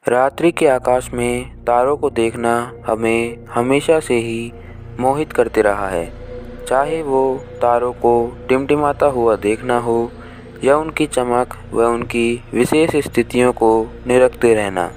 रात्रि के आकाश में तारों को देखना हमें हमेशा से ही मोहित करते रहा है। चाहे वो तारों को टिमटिमाता हुआ देखना हो या उनकी चमक व उनकी विशेष स्थितियों को निरखते रहना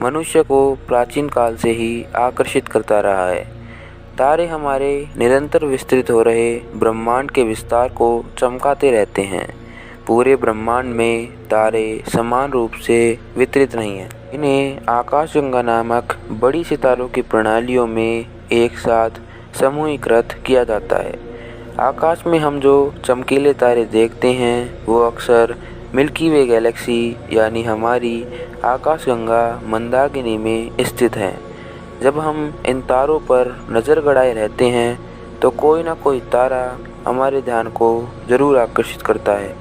मनुष्य को प्राचीन काल से ही आकर्षित करता रहा है। तारे हमारे निरंतर विस्तृत हो रहे ब्रह्मांड के विस्तार को चमकाते रहते हैं। पूरे ब्रह्मांड में तारे समान रूप से वितरित नहीं हैं। इन्हें आकाशगंगा नामक बड़ी सितारों की प्रणालियों में एक साथ समूहीकृत किया जाता है। आकाश में हम जो चमकीले तारे देखते हैं वो अक्सर मिल्की वे गैलेक्सी यानी हमारी आकाशगंगा मंदाकिनी में स्थित हैं। जब हम इन तारों पर नज़र गड़ाए रहते हैं तो कोई ना कोई तारा हमारे ध्यान को ज़रूर आकर्षित करता है।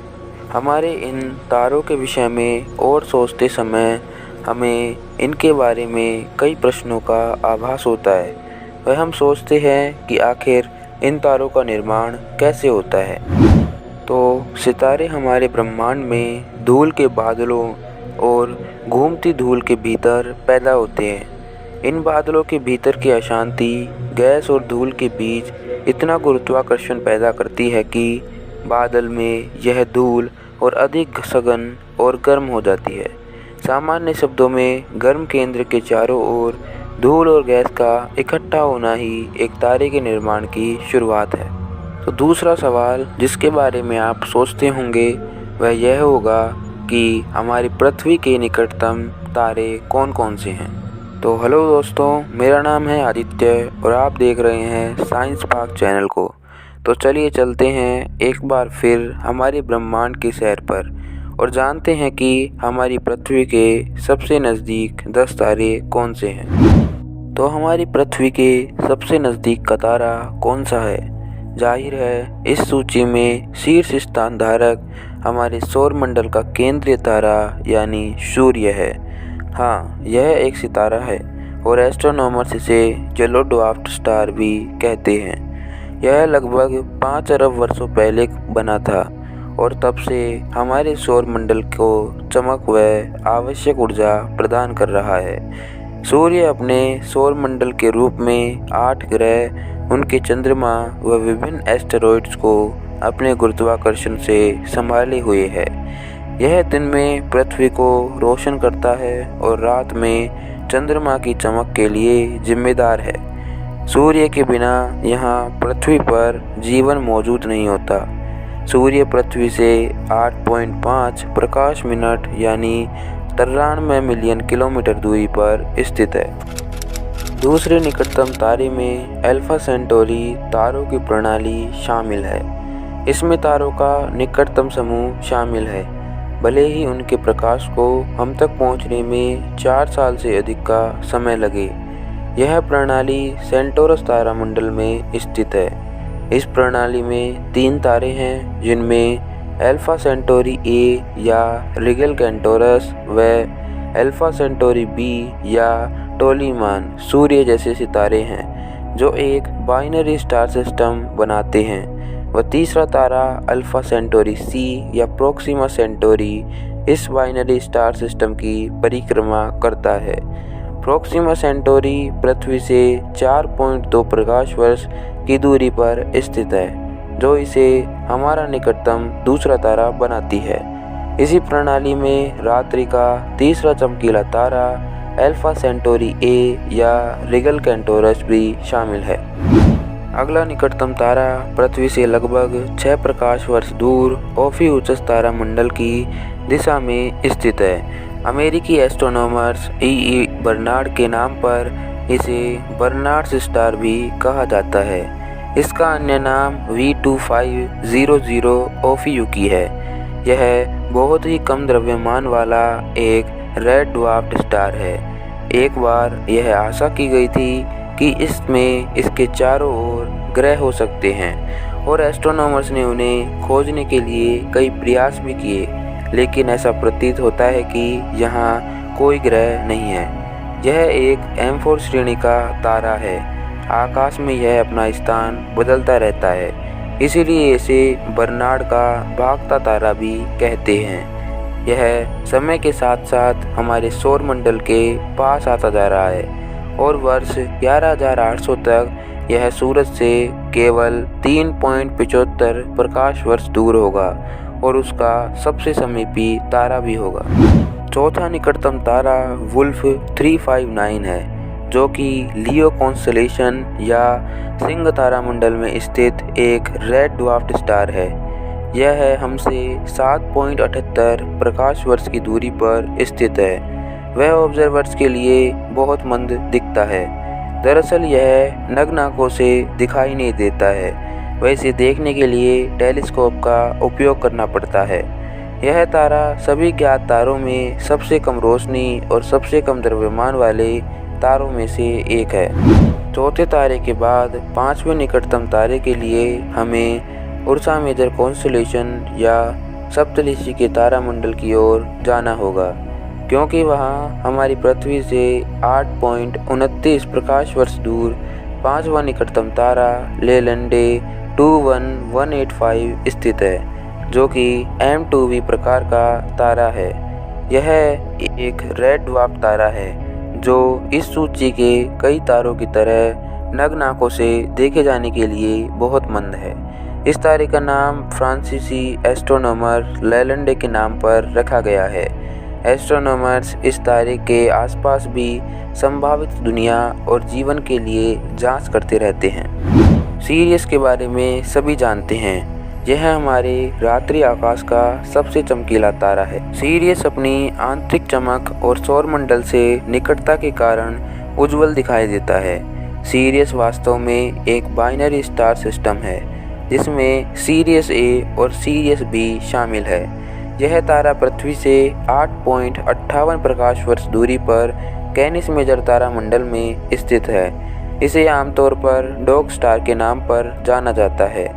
हमारे इन तारों के विषय में और सोचते समय हमें इनके बारे में कई प्रश्नों का आभास होता है। वह हम सोचते हैं कि आखिर इन तारों का निर्माण कैसे होता है। तो सितारे हमारे ब्रह्मांड में धूल के बादलों और घूमती धूल के भीतर पैदा होते हैं। इन बादलों के भीतर की अशांति गैस और धूल के बीच इतना गुरुत्वाकर्षण पैदा करती है कि बादल में यह धूल और अधिक सघन और गर्म हो जाती है। सामान्य शब्दों में गर्म केंद्र के चारों ओर धूल और गैस का इकट्ठा होना ही एक तारे के निर्माण की शुरुआत है। तो दूसरा सवाल जिसके बारे में आप सोचते होंगे वह यह होगा कि हमारी पृथ्वी के निकटतम तारे कौन कौन से हैं। तो हेलो दोस्तों, मेरा नाम है आदित्य और आप देख रहे हैं साइंस पार्क चैनल को। तो चलिए चलते हैं एक बार फिर हमारे ब्रह्मांड की सैर पर और जानते हैं कि हमारी पृथ्वी के सबसे नज़दीक 10 तारे कौन से हैं। तो हमारी पृथ्वी के सबसे नज़दीक का तारा कौन सा है? जाहिर है इस सूची में शीर्ष स्थान धारक हमारे सौरमंडल का केंद्रीय तारा यानी सूर्य है। हाँ, यह एक सितारा है और एस्ट्रोनॉमर्स इसे येलो ड्वार्फ स्टार भी कहते हैं। यह लगभग 5 अरब वर्षों पहले बना था और तब से हमारे सौरमंडल को चमक व आवश्यक ऊर्जा प्रदान कर रहा है। सूर्य अपने सौरमंडल के रूप में 8 ग्रह, उनके चंद्रमा व विभिन्न एस्टेरॉइड्स को अपने गुरुत्वाकर्षण से संभाले हुए है। यह दिन में पृथ्वी को रोशन करता है और रात में चंद्रमा की चमक के लिए जिम्मेदार है। सूर्य के बिना यहाँ पृथ्वी पर जीवन मौजूद नहीं होता। सूर्य पृथ्वी से 8.5 प्रकाश मिनट यानी 93 मिलियन किलोमीटर दूरी पर स्थित है। दूसरे निकटतम तारे में अल्फा सेंटोरी तारों की प्रणाली शामिल है। इसमें तारों का निकटतम समूह शामिल है। भले ही उनके प्रकाश को हम तक पहुंचने में 4 साल से अधिक का समय लगे, यह प्रणाली सेंटोरस तारामंडल में स्थित है। इस प्रणाली में 3 तारे हैं जिनमें अल्फा सेंटोरी ए या रिगल कैंटोरस व अल्फा सेंटोरी बी या टोलीमान सूर्य जैसे सितारे हैं जो एक बाइनरी स्टार सिस्टम बनाते हैं। व तीसरा तारा अल्फा सेंटोरी सी या प्रोक्सिमा सेंटोरी इस बाइनरी स्टार सिस्टम की परिक्रमा करता है। प्रोक्सिमा सेंटोरी पृथ्वी से 4.2 प्रकाश वर्ष की दूरी पर स्थित है, जो इसे हमारा निकटतम दूसरा तारा बनाती है। इसी प्रणाली में रात्रि का तीसरा चमकीला तारा अल्फा सेंटोरी ए या रिगल कैंटोरस भी शामिल है। अगला निकटतम तारा पृथ्वी से लगभग 6 प्रकाश वर्ष दूर ओफिउचस तारामंडल की दिशा में स्थित है। अमेरिकी एस्ट्रोनॉमर्स ई बर्नार्ड के नाम पर इसे बर्नार्ड्स स्टार भी कहा जाता है। इसका अन्य नाम V2500 ओफियुकी है। यह बहुत ही कम द्रव्यमान वाला एक रेड ड्वार्फ स्टार है। एक बार यह आशा की गई थी कि इसमें इसके चारों ओर ग्रह हो सकते हैं और एस्ट्रोनॉमर्स ने उन्हें खोजने के लिए कई प्रयास भी किए, लेकिन ऐसा प्रतीत होता है कि यहाँ कोई ग्रह नहीं है। यह एक M4 श्रेणी का तारा है। आकाश में यह अपना स्थान बदलता रहता है, इसीलिए इसे बर्नार्ड का भागता तारा भी कहते हैं। यह समय के साथ साथ हमारे सौर मंडल के पास आता जा रहा है और वर्ष 11,800 तक यह सूरज से केवल 3.75 प्रकाश वर्ष दूर होगा और उसका सबसे समीपी तारा भी होगा। चौथा निकटतम तारा वुल्फ 359 है, जो कि लियो कॉन्स्टेलेशन या सिंह तारामंडल में स्थित एक रेड ड्वार्फ स्टार है। यह हमसे 7.78 प्रकाश वर्ष की दूरी पर स्थित है। वह ऑब्जर्वर्स के लिए बहुत मंद दिखता है। दरअसल यह नग्न आंखों से दिखाई नहीं देता है, वह इसे देखने के लिए टेलीस्कोप का उपयोग करना पड़ता है। यह तारा सभी ज्ञात तारों में सबसे कम रोशनी और सबसे कम द्रव्यमान वाले तारों में से एक है। चौथे तारे के बाद पांचवें निकटतम तारे के लिए हमें उर्सा मेजर कॉन्स्टेलेशन या सप्तऋषि के तारामंडल की ओर जाना होगा, क्योंकि वहाँ हमारी पृथ्वी से 8.29 प्रकाश वर्ष दूर पांचवा निकटतम तारा लेलैंडे 21185 स्थित है, जो कि M2V प्रकार का तारा है। यह एक रेड ड्वार्फ तारा है जो इस सूची के कई तारों की तरह नग्न आंखों से देखे जाने के लिए बहुत मंद है। इस तारे का नाम फ्रांसीसी एस्ट्रोनॉमर लेलैंडे के नाम पर रखा गया है। एस्ट्रोनॉमर्स इस तारे के आसपास भी संभावित दुनिया और जीवन के लिए जांच करते रहते हैं। सीरियस के बारे में सभी जानते हैं। यह हमारे रात्रि आकाश का सबसे चमकीला तारा है। सीरियस अपनी आंतरिक चमक और सौरमंडल से निकटता के कारण उज्जवल दिखाई देता है। सीरियस वास्तव में एक बाइनरी स्टार सिस्टम है, जिसमें सीरियस ए और सीरियस बी शामिल है। यह तारा पृथ्वी से 8.58 प्रकाश वर्ष दूरी पर कैनिस मेजर तारामंडल में स्थित है। इसे आमतौर पर डॉग स्टार के नाम पर जाना जाता है।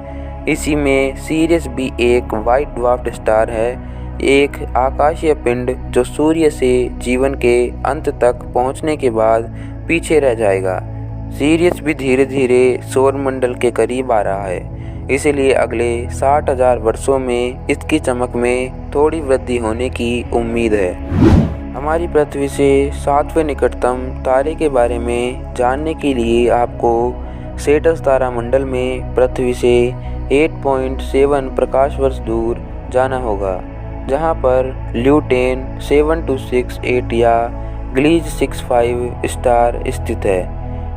इसी में सीरियस बी एक वाइट ड्वार्फ स्टार है, एक आकाशीय पिंड जो सूर्य से जीवन के अंत तक पहुंचने के बाद पीछे रह जाएगा। सीरियस भी धीरे धीरे सौरमंडल के करीब आ रहा है, इसलिए अगले 60,000 वर्षों में इसकी चमक में थोड़ी वृद्धि होने की उम्मीद है। हमारी पृथ्वी से सातवें निकटतम तारे के बारे में जानने के लिए आपको सेटस तारामंडल में पृथ्वी से 8.7 प्रकाश वर्ष दूर जाना होगा, जहां पर ल्यूटेन 7268 या ग्लीज 65 स्टार स्थित है।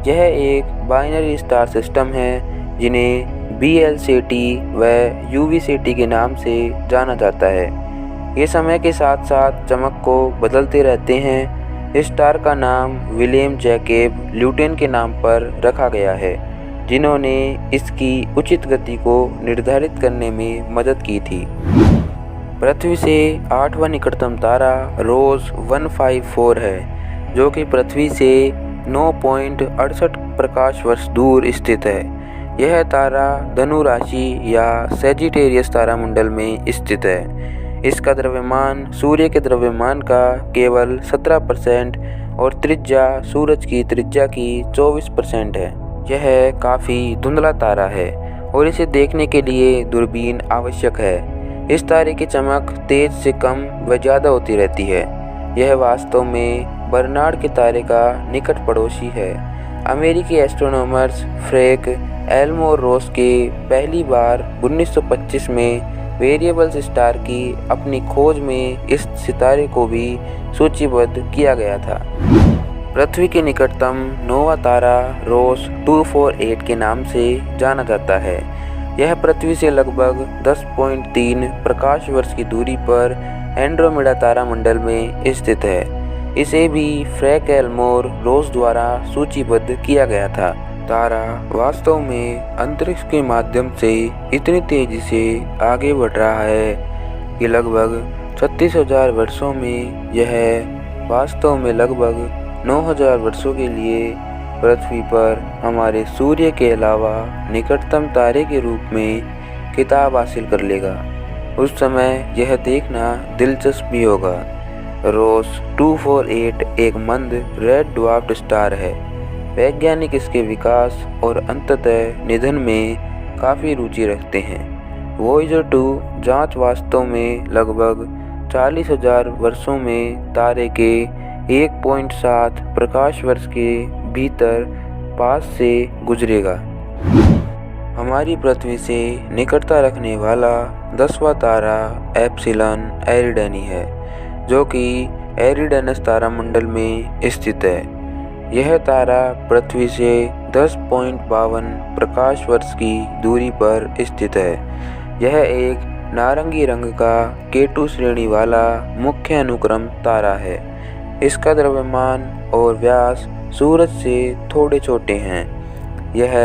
यह एक बाइनरी स्टार सिस्टम है जिन्हें BLCT व UVCT के नाम से जाना जाता है। ये समय के साथ साथ चमक को बदलते रहते हैं। इस स्टार का नाम विलियम जैकब ल्यूटेन के नाम पर रखा गया है, जिन्होंने इसकी उचित गति को निर्धारित करने में मदद की थी। पृथ्वी से आठवां निकटतम तारा रोज 154 है, जो कि पृथ्वी से 9.68 प्रकाश वर्ष दूर स्थित है। यह तारा धनु राशि या सैजिटेरियस तारामंडल में स्थित है। इसका द्रव्यमान सूर्य के द्रव्यमान का केवल 17% और त्रिज्या सूरज की त्रिज्या की 24% है। यह काफ़ी धुंधला तारा है और इसे देखने के लिए दूरबीन आवश्यक है। इस तारे की चमक तेज से कम व ज़्यादा होती रहती है। यह वास्तव में बर्नार्ड के तारे का निकट पड़ोसी है। अमेरिकी एस्ट्रोनॉमर्स फ्रैंक एल्मोर रोस के पहली बार 1925 में वेरिएबल्स स्टार की अपनी खोज में इस सितारे को भी सूचीबद्ध किया गया था। पृथ्वी के निकटतम नौवां तारा रोस 248 के नाम से जाना जाता है। यह पृथ्वी से लगभग 10.3 प्रकाश वर्ष की दूरी पर एंड्रोमेडा तारामंडल में स्थित है। इसे भी फ्रैंक एल्मोर रोस द्वारा सूचीबद्ध किया गया था। तारा वास्तव में अंतरिक्ष के माध्यम से इतनी तेजी से आगे बढ़ रहा है कि लगभग 36,000 वर्षों में यह वास्तव में लगभग 9,000 वर्षों के लिए पृथ्वी पर हमारे सूर्य के अलावा निकटतम तारे के रूप में खिताब हासिल कर लेगा। उस समय यह देखना दिलचस्प भी होगा। रोस 248 एक मंद रेड ड्वार्फ स्टार है। वैज्ञानिक इसके विकास और अंततः निधन में काफ़ी रुचि रखते हैं। वॉयेजर 2 जांच वास्तव में लगभग 40,000 वर्षों में तारे के 1.7 प्रकाश वर्ष के भीतर पास से गुजरेगा। हमारी पृथ्वी से निकटता रखने वाला 10वां तारा एप्सिलॉन एरिडनी है, जो कि एरिडनस तारामंडल में स्थित है। यह तारा पृथ्वी से 10.52 प्रकाश वर्ष की दूरी पर स्थित है। यह एक नारंगी रंग का केटू श्रेणी वाला मुख्य अनुक्रम तारा है। इसका द्रव्यमान और व्यास सूरज से थोड़े छोटे हैं। यह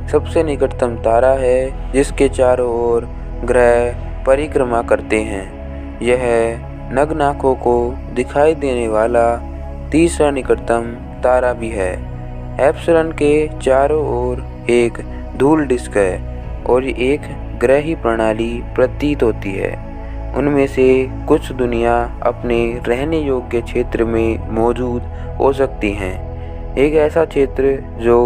सबसे निकटतम तारा है जिसके चारों ओर ग्रह परिक्रमा करते हैं। यह नग्न आँखों को दिखाई देने वाला तीसरा निकटतम तारा भी है। एप्सिलॉन के चारों ओर एक धूल डिस्क है और एक ग्रही प्रणाली प्रतीत होती है। उनमें से कुछ दुनिया अपने रहने योग्य क्षेत्र में मौजूद हो सकती हैं। एक ऐसा क्षेत्र जो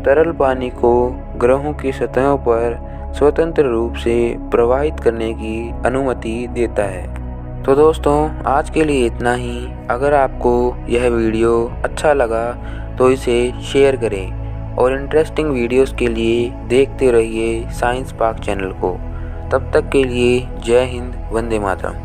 तरल पानी को ग्रहों की सतहों पर स्वतंत्र रूप से प्रवाहित करने की अनुमति देता है। तो दोस्तों, आज के लिए इतना ही। अगर आपको यह वीडियो अच्छा लगा तो इसे शेयर करें और इंटरेस्टिंग वीडियोस के लिए देखते रहिए साइंस पार्क चैनल को। तब तक के लिए जय हिंद, वंदे मातरम।